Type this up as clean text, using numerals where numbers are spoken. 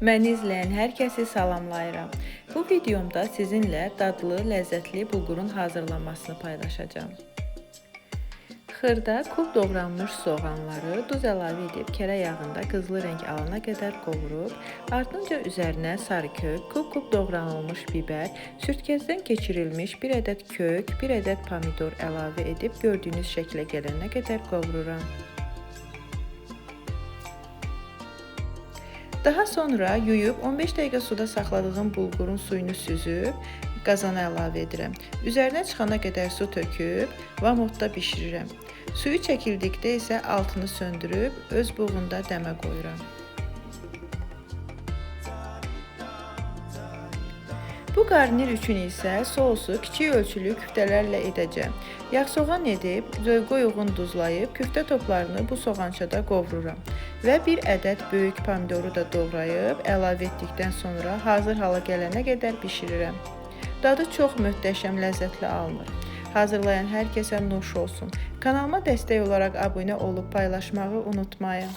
Məni izləyən hər kəsi salamlayıram. Bu videomda sizinlə dadlı, ləzzətli bulqurun hazırlanmasını paylaşacağım. Xırda, kub doğranmış soğanları duz əlavə edib kərə yağında qızılı rəng alana qədər qovurub, ardınca üzərinə sarı kök, kub-kub doğranılmış bibər, sürtkəzdən keçirilmiş 1 ədəd kök, 1 ədəd pomidor əlavə edib gördüyünüz şəklə gələnə qədər qovururam. Daha sonra yuyub 15 dəqiqə suda saxladığım bulqurun suyunu süzüb qazana əlavə edirəm. Üzərinə çıxana qədər su töküb vamodda bişirirəm. Suyu çəkildikdə isə altını söndürüb öz buğunda dəmə qoyuram. Bu qarnir üçün isə sousu kiçik ölçülü küftələrlə edəcəm. Yağ-soğan edib, zövqə uyğun duzlayıb, küftə toplarını bu soğançada qovururam və 1 ədəd böyük pomidoru da doğrayıb əlavə etdikdən sonra hazır hala gələnə qədər bişirirəm. Dadı çox möhtəşəm, ləzzətli alınır. Hazırlayan hər kəsə nuş olsun. Kanalıma dəstək olaraq abunə olub paylaşmağı unutmayın.